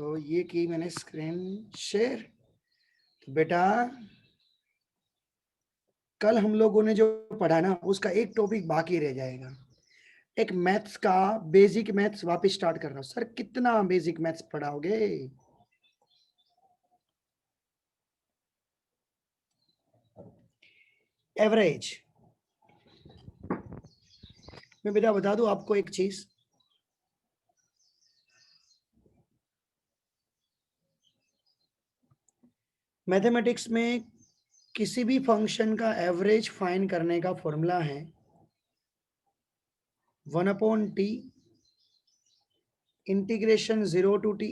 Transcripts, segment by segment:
तो ये की मैंने स्क्रीन शेयर। तो बेटा कल हम लोगों ने जो पढ़ा ना उसका एक टॉपिक बाकी रह जाएगा। एक मैथ्स का बेसिक मैथ्स वापस स्टार्ट कर रहा हूँ। सर कितना बेसिक मैथ्स पढ़ाओगे? एवरेज। मैं बेटा बता दूं आपको एक चीज, मैथमेटिक्स में किसी भी फंक्शन का एवरेज फाइंड करने का फॉर्मूला है 1/t integration 0 to t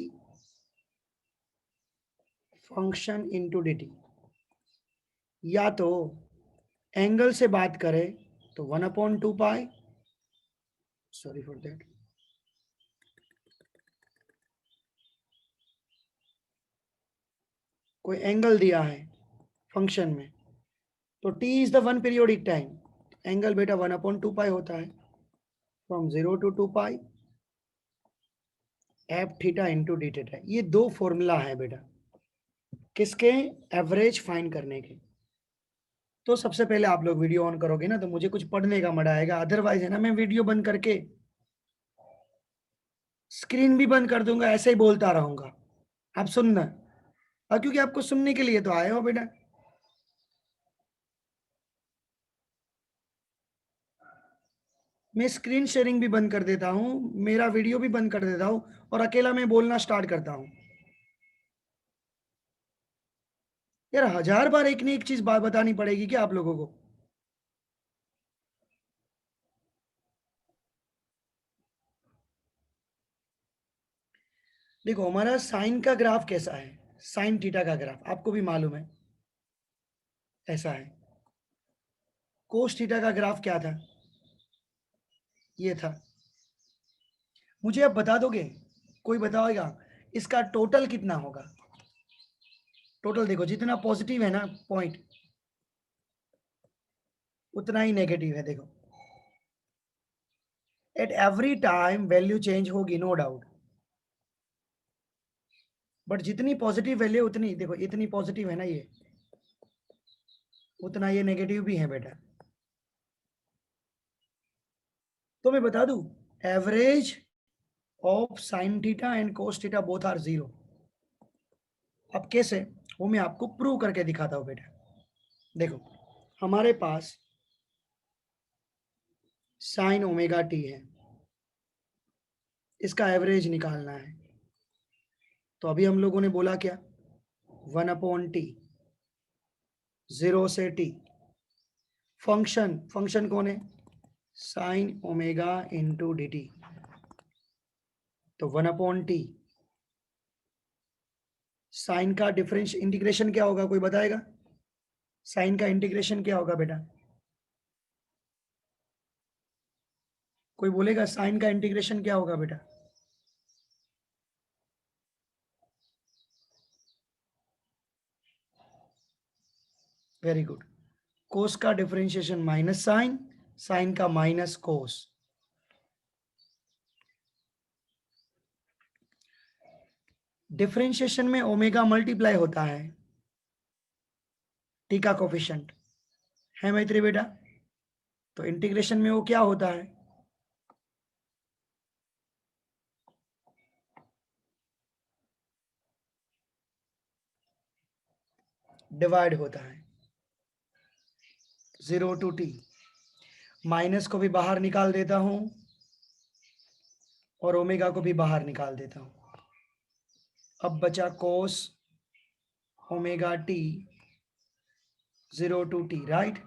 function into dt। या तो एंगल से बात करें तो 1/2 पाई, सॉरी फॉर दैट, कोई एंगल दिया है फंक्शन में तो t is the one periodic time, angle बेटा 1/2 पाई होता है from 0 to 2 pi F theta into D theta. ये दो फॉर्मूला है बेटा किसके? एवरेज फाइंड करने के। तो सबसे पहले आप लोग वीडियो ऑन करोगे ना तो मुझे कुछ पढ़ने का मजा आएगा, अदरवाइज है ना मैं वीडियो बंद करके स्क्रीन भी बंद कर दूंगा, ऐसे ही बोलता रहूंगा। आप सुनना, और क्योंकि आपको सुनने के लिए तो आए हो बेटा। मैं स्क्रीन शेयरिंग भी बंद कर देता हूं, मेरा वीडियो भी बंद कर देता हूं और अकेला मैं बोलना स्टार्ट करता हूं। यार 1000 बार एक न एक चीज बात बतानी पड़ेगी क्या आप लोगों को? देखो हमारा साइन का ग्राफ कैसा है, साइन थीटा का ग्राफ आपको भी मालूम है ऐसा है। कोस थीटा का ग्राफ क्या था? ये था। मुझे आप बता दोगे, कोई बताएगा इसका टोटल कितना होगा? टोटल देखो जितना पॉजिटिव है ना पॉइंट उतना ही नेगेटिव है। देखो at every time value change होगी नो डाउट, बट जितनी पॉजिटिव वैल्यू उतनी, देखो इतनी पॉजिटिव है ना ये, उतना ये नेगेटिव भी है बेटा। तो मैं बता दूं average of sine theta and cos theta both are 0। अब कैसे, वो मैं आपको प्रूव करके दिखाता हूं बेटा। देखो हमारे पास साइन ओमेगा टी है, इसका एवरेज निकालना है। तो अभी हम लोगों ने बोला क्या, 1/t 0 से t। फंक्शन फंक्शन कौन है? Sine omega into D T. तो 1/t साइन का डिफरेंस इंटीग्रेशन क्या होगा, कोई बताएगा? साइन का इंटीग्रेशन क्या होगा बेटा? कोई बोलेगा साइन का इंटीग्रेशन क्या होगा बेटा? Very good. कोस का डिफरेंशिएशन माइनस साइन, साइन का माइनस कोस। डिफरेंशिएशन में ओमेगा मल्टीप्लाई होता है टी का कोफिशिएंट है मैत्री बेटा। तो इंटीग्रेशन में वो क्या होता है? डिवाइड होता है 0 to t। माइनस को भी बाहर निकाल देता हूं और ओमेगा को भी बाहर निकाल देता हूं। अब बचा कोस omega T 0 to t, right.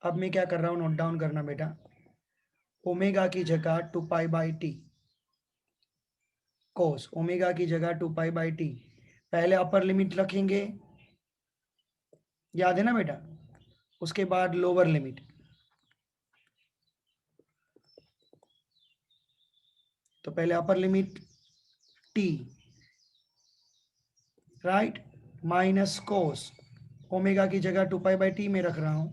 अब मैं क्या कर रहा हूं, नोट डाउन करना बेटा। ओमेगा की जगह 2 पाई/t, कोस ओमेगा की जगह 2 पाई/t। पहले अपर लिमिट रखेंगे, याद है ना बेटा, उसके बाद लोअर लिमिट। तो पहले upper limit t, right, minus cos omega की जगह 2 पाई/t में रख रहा हूं।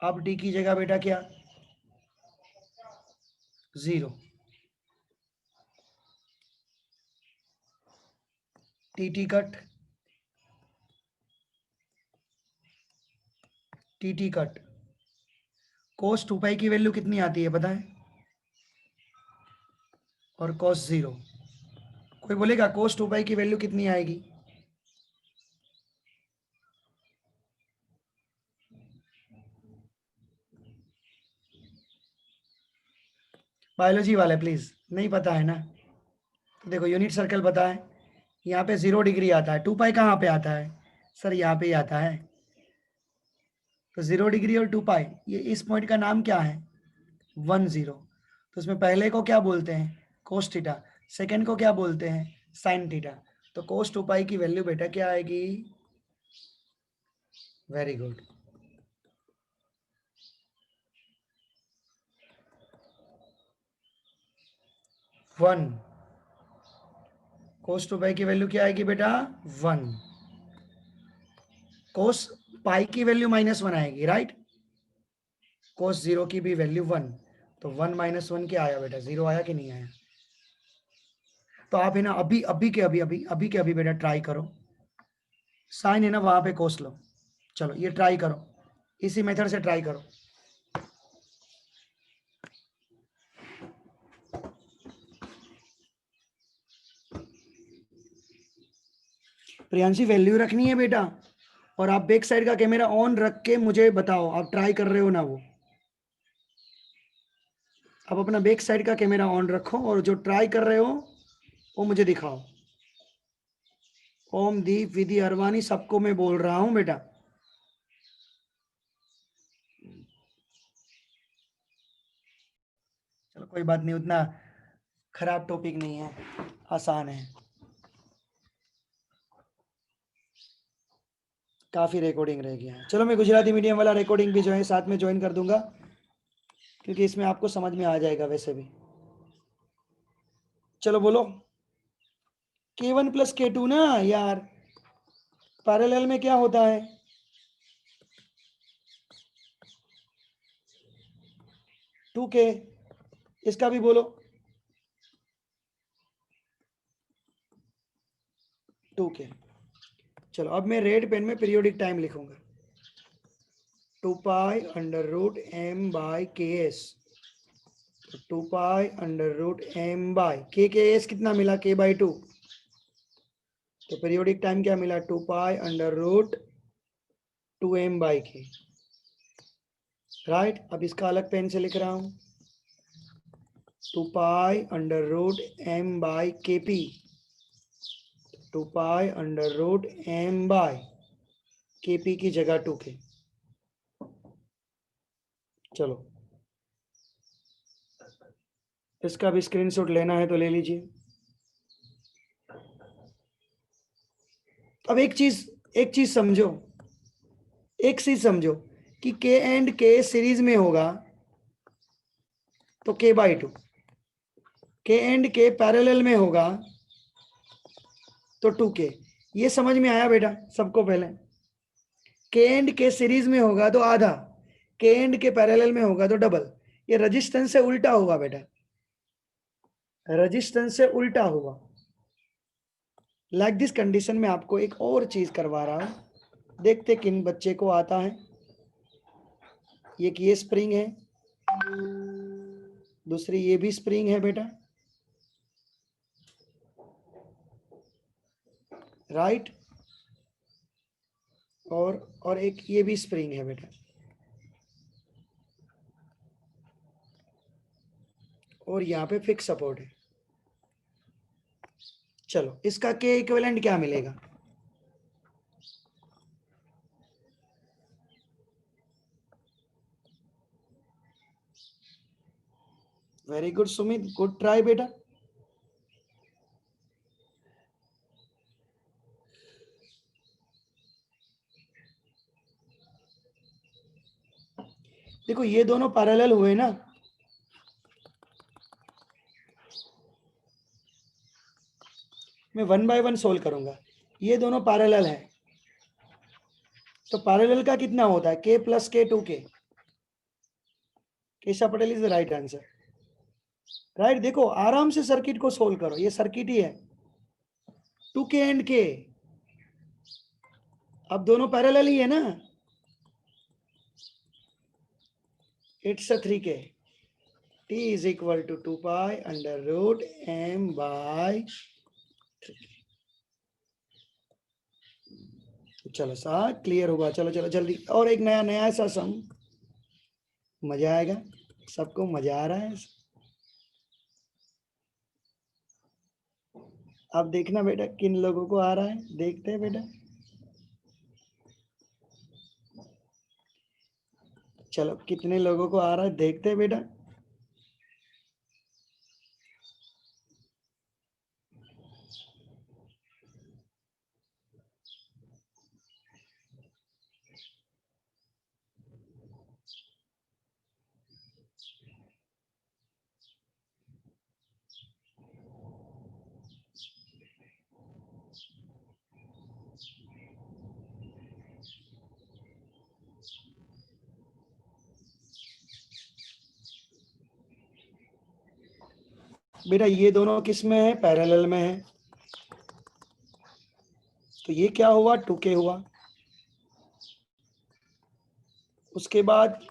अब t की जगह बेटा क्या, 0, टी कट, टी कट। कोस 2 पाई की वैल्यू कितनी आती है बताएं? और कोस 0, कोई बोलेगा कोस 2 पाई की वैल्यू कितनी आएगी? बायोलॉजी वाले प्लीज, नहीं पता है ना? तो देखो यूनिट सर्कल पता है, यहाँ पे 0 डिग्री आता है। 2 पाई कहाँ पे आता है सर? यहाँ पे ही आता है। तो 0 डिग्री और 2 पाई, ये इस पॉइंट का नाम क्या है? 1 0। तो उसमें पहले को क्या बोलते हैं? Cos theta. सेकेंड को क्या बोलते हैं? Sine theta. तो कोस 2 पाई की वैल्यू बेटा क्या आएगी? Very good. वन। कोस 2 पाई की वैल्यू क्या आएगी बेटा? 1। कोस पाई की वैल्यू -1 आएगी, राइट? कोस 0 की भी वैल्यू 1। तो 1 - 1 क्या आया बेटा? 0 आया कि नहीं आया? तो आप है ना अभी अभी के अभी अभी अभी के अभी बेटा ट्राई करो। साइन है ना वहां पे कोस लो। चलो ये ट्राई करो, इसी मेथड से ट्राई करो। प्रियांशी वैल्यू रखनी है बेटा, और आप बैक साइड का कैमरा ऑन रख के मुझे बताओ आप ट्राई कर रहे हो ना वो। आप अपना बैक साइड का कैमरा ऑन रखो और जो ट्राई कर रहे हो वो मुझे दिखाओ। ओम दीप विधि अरवानी सबको मैं बोल रहा हूं बेटा। चलो कोई बात नहीं, उतना खराब टॉपिक नहीं है, आसान है। काफ़ी रिकॉर्डिंग रह गया है। चलो मैं गुजराती मीडियम वाला रिकॉर्डिंग भी जो है साथ में ज्वाइन कर दूंगा, क्योंकि इसमें आपको समझ में आ जाएगा वैसे भी। चलो बोलो। K1 + K2 ना यार, पैरेलल में क्या होता है? 2K। इसका भी बोलो। 2K। चलो अब मैं रेड पेन में पीरियोडिक टाइम लिखूंगा। 2π√m/Ks। 2π√m/K कितना मिला? K/2। तो पीरियोडिक टाइम क्या मिला? 2π√2m/K। राइट। अब इसका अलग पेन से लिख रहा हूं, 2π√m/Kp। 2π√m/Kp की जगह 2K। चलो इसका भी स्क्रीनशॉट लेना है तो ले लीजिए। अब एक चीज समझो, एक चीज समझो कि K एंड K सीरीज में होगा तो K/2, K and K parallel में होगा तो 2K। ये समझ में आया बेटा सबको? पहले K एंड K सीरीज में होगा तो आधा, K एंड K पैरेलल में होगा तो डबल। ये रजिस्टेंस से उल्टा होगा बेटा, रजिस्टेंस से उल्टा होगा। लाइक दिस कंडीशन में आपको एक और चीज करवा रहा हूं, देखते किन बच्चे को आता है। ये स्प्रिंग है, दूसरी ये भी स्प्रिंग है बेटा, राइट। और एक ये भी स्प्रिंग है बेटा, और यहाँ पे फिक्स सपोर्ट है। चलो इसका K इक्विवेलेंट क्या मिलेगा? Very good Sumit, good try बेटा। देखो ये दोनों पैरेलल हुए ना, मैं 1 बाय 1 सोल्व करूंगा। ये दोनों पैरेलल है तो पैरेलल का कितना होता है? K + K 2K। Keshav Patel is the right answer. Right. देखो आराम से सर्किट को सोल्व करो, ये सर्किट ही है 2k एंड k, अब दोनों पैरेलल ही है ना, it's a 3k, t is equal to 2 pi under root m by 3k। चलो सा क्लियर होगा, चलो चलो जल्दी, और एक नया नया सा सम, मजा आएगा, सबको मजा आ रहा है। अब देखना बेटा किन लोगों को आ रहा है, देखते हैं बेटा। चलो कितने लोगों को आ रहा है देखते हैं बेटा। बेटा ये दोनों किस में है, पैरेलल में है, तो ये क्या हुआ 2k हुआ। उसके बाद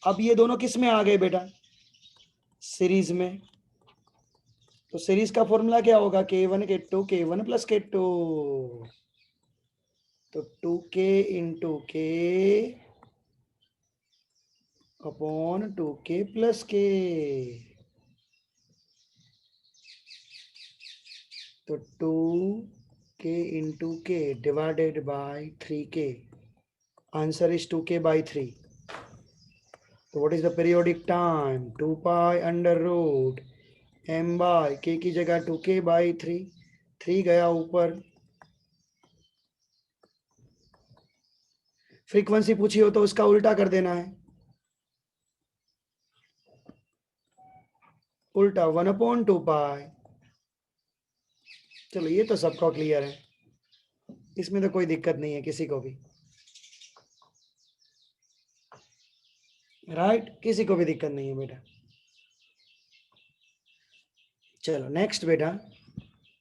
अब ये दोनों किस में आ गए बेटा, सीरीज में, तो सीरीज का फॉर्मूला क्या होगा, k1 k2 k1 plus k2, तो 2k into k upon 2k plus k, तो 2k into k divided by 3k, answer is 2k by 3। तो what is the periodic time, 2 pi under root m by k की जगह 2k by 3, 3 गया ऊपर। Frequency पूछी हो तो उसका उल्टा कर देना है, उल्टा 1/2 पाई। चलो ये तो सबको क्लियर है, इसमें तो कोई दिक्कत नहीं है किसी को भी, राइट, किसी को भी दिक्कत नहीं है बेटा। चलो नेक्स्ट बेटा,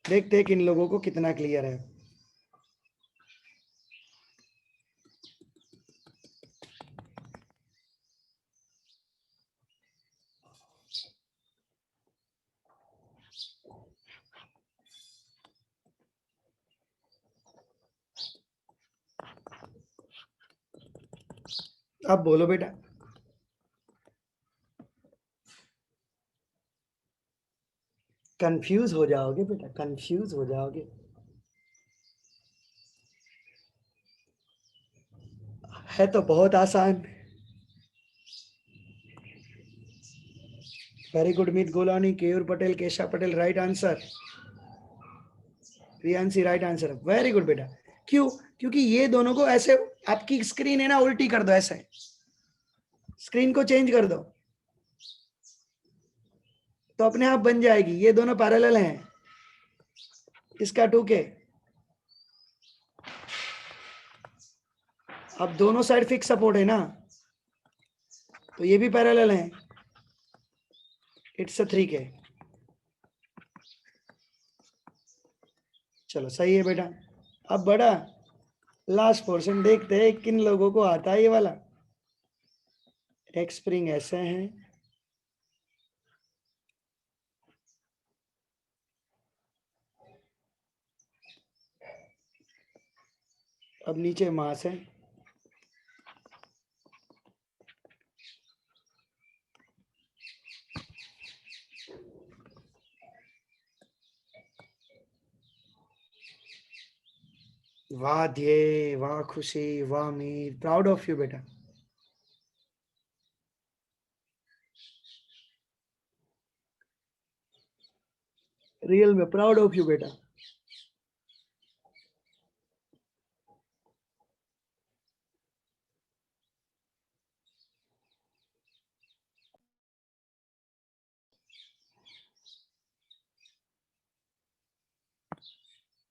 देखते हैं किन लोगों को कितना क्लियर है। अब बोलो बेटा। कंफ्यूज हो जाओगे बेटा, कंफ्यूज हो जाओगे। है तो बहुत आसान। Very good Meet Golani, Keyur Patel, Kesha Patel, right answer. Riyansi right answer, very good बेटा। क्यों, क्योंकि ये दोनों को ऐसे, आपकी स्क्रीन है ना उल्टी कर दो, ऐसे स्क्रीन को चेंज कर दो तो अपने आप बन जाएगी, ये दोनों पैरेलल हैं, इसका 2k, अब दोनों साइड फिक्स सपोर्ट है ना, तो ये भी पैरेलल है, इट्स अ 3k। चलो सही है बेटा। अब बड़ा लास्ट पोर्शन देखते हैं किन लोगों को आता है ये वाला। एक स्प्रिंग ऐसे हैं, अब नीचे मास है, वाह ध्येय, वाह खुशी, वाह मीर, प्राउड ऑफ यू बेटा। रियल में प्राउड ऑफ यू बेटा।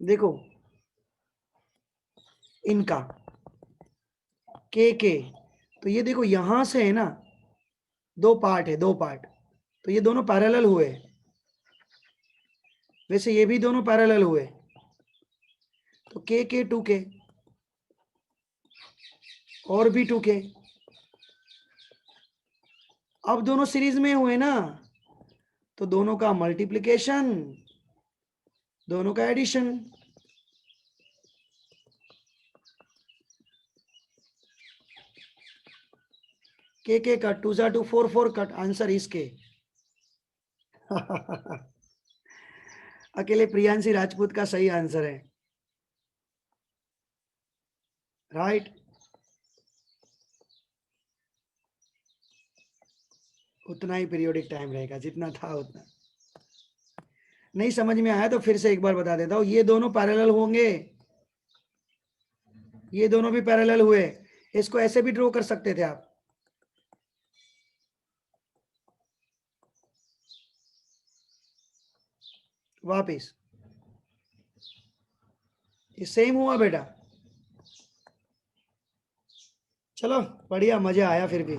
देखो इनका के, तो ये देखो यहां से है ना, दो पार्ट है, दो पार्ट, तो ये दोनों पैरेलल हुए, वैसे ये भी दोनों पैरेलल हुए, तो के 2k और भी 2k, अब दोनों सीरीज में हुए ना, तो दोनों का मल्टीप्लिकेशन, दोनों का एडिशन। के कट, 2 जा 2 4 4 कट, आंसर इज के। अकेले प्रियांशी राजपूत का सही आंसर है, राइट। उतना ही पीरियोडिक टाइम रहेगा जितना था उतना। नहीं समझ में आया तो फिर से एक बार बता देता हूं, ये दोनों पैरेलल होंगे, ये दोनों भी पैरेलल हुए, इसको ऐसे भी ड्रॉ कर सकते थे आप, वापिस, ये सेम हुआ बेटा। चलो बढ़िया, मजा आया फिर भी।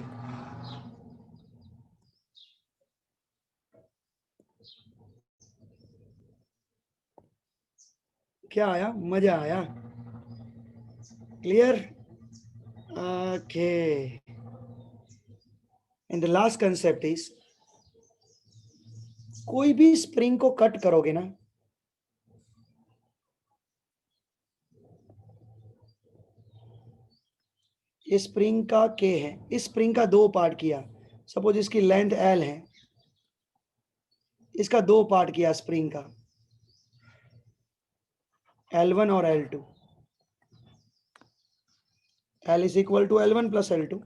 क्या आया, मजा आया, clear, okay. And the last concept is, कोई भी स्प्रिंग को कट करोगे ना, ये स्प्रिंग का के है, इस स्प्रिंग का दो पार्ट किया, सपोज इसकी लेंथ एल है, इसका दो पार्ट किया स्प्रिंग का, L1 और L2, L is equal to L1 plus L2,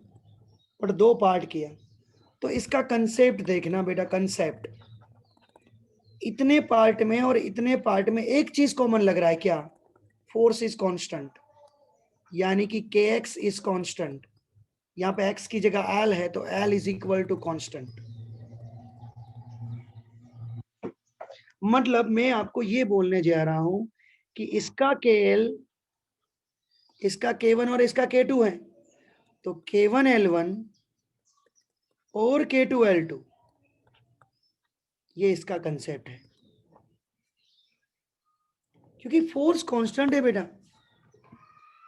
but दो पार्ट किया, तो इसका कंसेप्ट देखना बेटा, कंसेप्ट, इतने पार्ट में और इतने पार्ट में एक चीज कॉमन लग रहा है, क्या, फोर्स इज कांस्टेंट, यानी कि kx इज कांस्टेंट, यहाँ पे x की जगह L है, तो L is equal to constant. मतलब मैं आपको ये बोलने जा रहा हूं कि इसका KL, इसका K1 और इसका K2 है, तो K1 L1 और K2 L2, ये इसका कंसेप्ट है, क्योंकि फोर्स कांस्टेंट है बेटा।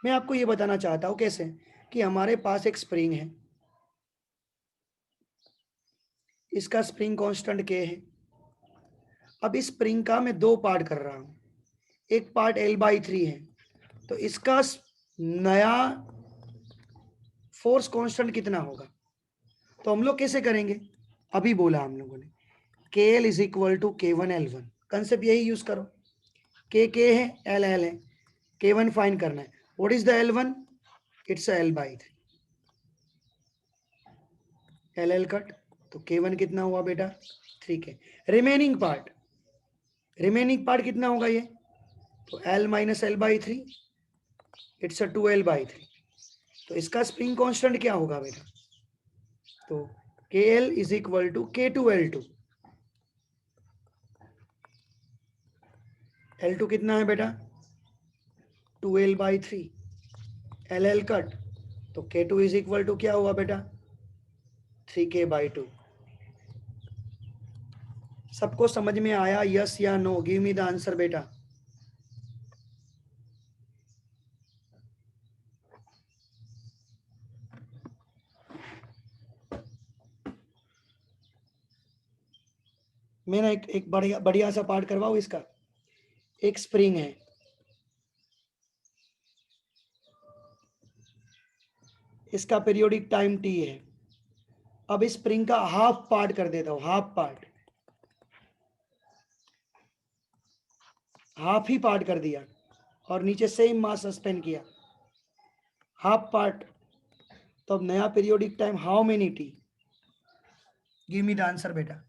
मैं आपको ये बताना चाहता हूं कैसे, कि हमारे पास एक स्प्रिंग है, इसका स्प्रिंग कांस्टेंट K है, अब इस स्प्रिंग का मैं दो पार्ट कर रहा हूं, एक पार्ट L/3 है, तो इसका नया फोर्स कांस्टेंट कितना होगा, तो हम लोग कैसे करेंगे, अभी बोला हम लोगों ने, KL is equal to K1 L1, concept यही यूज करो, K है, L है, K1 फाइंड करना है, व्हाट इज द L1, इट्स L/3, L कट, तो K1 कितना हुआ बेटा, 3K, remaining part, remaining part कितना होगा ये, तो L minus L/3, it's 2L/3, तो इसका स्प्रिंग कांस्टेंट क्या होगा बेटा, तो KL is equal to K2L2, L2 कितना है बेटा, 2L/3, LL कट, तो K2 इज इक्वल टू क्या हुआ बेटा, 3K/2। सबको समझ में आया, यस या no, give me the answer बेटा। मैं ना एक बढ़िया बढ़िया सा पार्ट करवाऊं इसका, एक स्प्रिंग है, इसका पीरियोडिक टाइम T है, अब इस स्प्रिंग का हाफ पार्ट कर देता हूं, हाफ पार्ट, हाफ ही पार्ट कर दिया, और नीचे सेम मास सस्पेंड किया, हाफ पार्ट, तो अब नया periodic time how many T, give me the answer बेटा।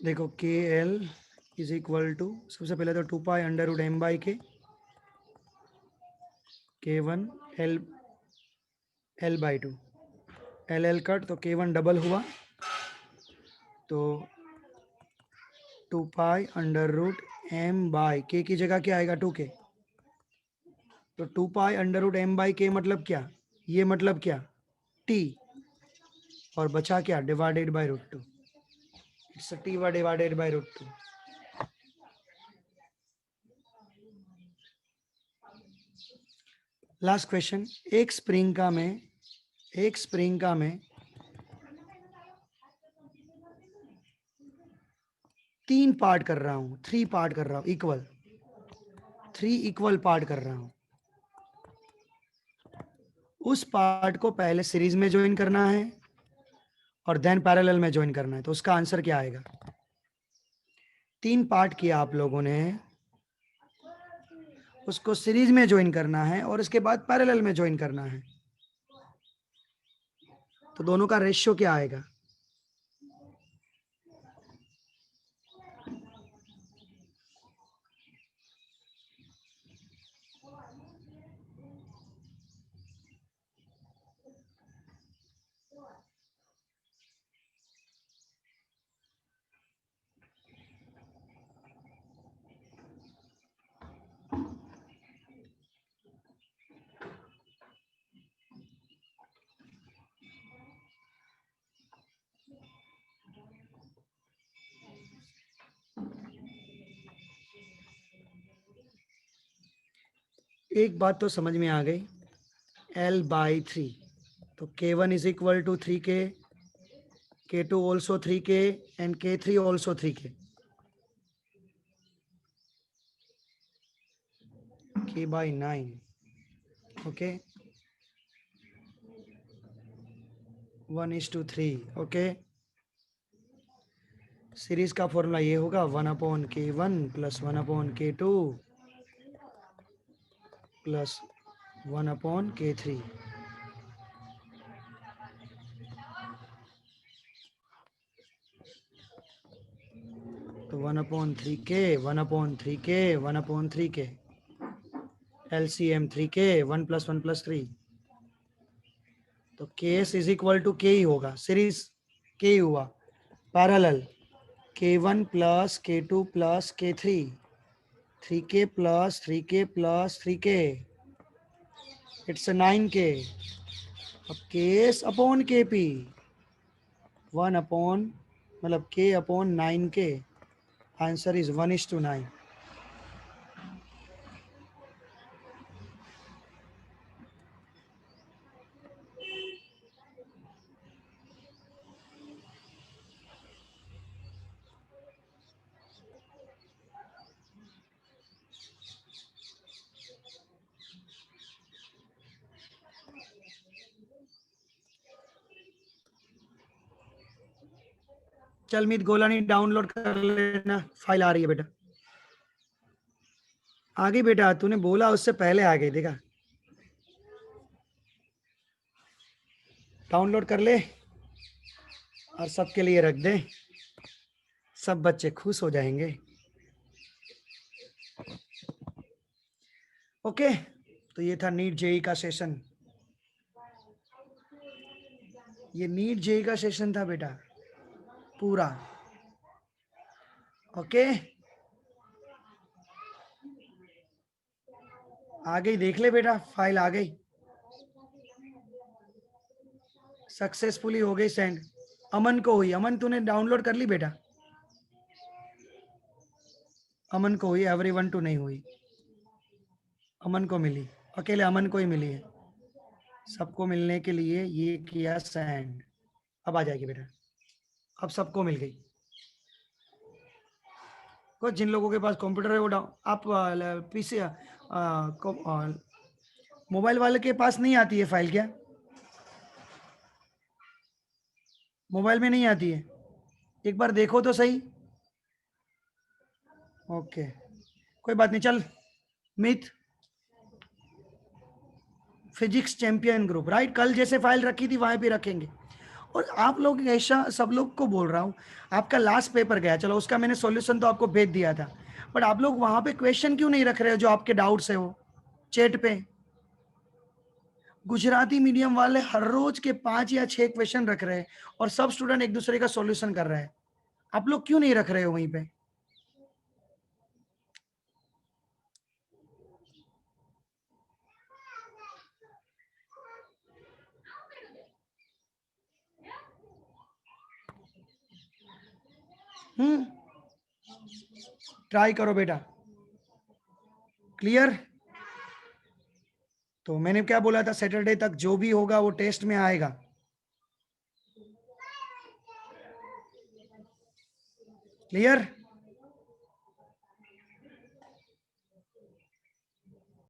देखो के एल इज इक्वल टू, सबसे पहले तो 2 pi under root M by K one L by two, L cut तो K1 डबल हुआ तो 2 pi under root M by K की जगह क्या आएगा 2K, तो 2 pi under root M by K मतलब क्या, ये मतलब क्या T, और बचा क्या divided by root 2, it's T divided by root 2। Last question, एक स्प्रिंग का में 3 पार्ट कर रहा हूं, 3 पार्ट कर रहा हूं, इक्वल 3 इक्वल पार्ट कर रहा हूं। उस पार्ट को पहले सीरीज में ज्वाइन करना है और देन पैरेलल में ज्वाइन करना है, तो उसका आंसर क्या आएगा। 3 पार्ट किया आप लोगों ने, उसको सीरीज में ज्वाइन करना है और उसके बाद पैरेलल में ज्वाइन करना है, तो दोनों का रेशियो क्या आएगा। एक बात तो समझ में आ गई, L/3, तो K1 is equal to 3K, K2 also 3K and K3 also 3K, K/9, okay, 1:3, okay। Series का फॉर्मूला ये होगा 1/K1 plus 1/K2 plus 1/K3। तो 1/3K 1/3K 1/3K, LCM 3K, 1 + 1 + 3, तो KS is equal to K ही होगा, series K हुआ, parallel K1 plus K2 plus K3, 3K plus 3K plus 3K, it's 9K। अब KS upon KP, 1 upon मतलब K upon 9K, answer is 1:9। चल मीत Golani download कर लेना, file आ रही है बेटा, आ गई बेटा, तूने बोला उससे पहले आ गई, देखा, डाउनलोड कर ले और सबके लिए रख दे, सब बच्चे खुश हो जाएंगे। ओके, तो ये था नीट जेई का सेशन, ये नीट जेई का सेशन था बेटा पूरा। ओके, आ गई, देख ले बेटा, फाइल आ गई, सक्सेसफुली हो गई सेंड। अमन को हुई, अमन तूने डाउनलोड कर ली बेटा, अमन को हुई, एवरीवन टू नहीं हुई, अमन को मिली, अकेले अमन को ही मिली है, सबको मिलने के लिए ये किया सेंड। अब आ जाएगी बेटा, अब सबको मिल गई। को जिन लोगों के पास कंप्यूटर है वो आप पीसी मोबाइल वाले के पास नहीं आती है फाइल क्या, मोबाइल में नहीं आती है, एक बार देखो तो सही। ओके, कोई बात नहीं, चल। Myth, physics champion group, right. कल जैसे फाइल रखी थी वहां पे रखेंगे। और आप लोग ऐसा, सब लोग को बोल रहा हूँ, आपका लास्ट पेपर गया, चलो उसका मैंने सॉल्यूशन तो आपको भेज दिया था, बट आप लोग वहां पे क्वेश्चन क्यों नहीं रख रहे हो जो आपके डाउट्स है वो चैट पे। गुजराती मीडियम वाले हर रोज के 5 या 6 क्वेश्चन रख रहे हैं और सब स्टूडेंट एक दूसरे का सॉल्यूशन कर रहे हैं। आप लोग क्यों नहीं रख रहे हो वहीं पे? ट्राई करो बेटा। क्लियर? तो मैंने क्या बोला था, सैटरडे तक जो भी होगा वो टेस्ट में आएगा। क्लियर?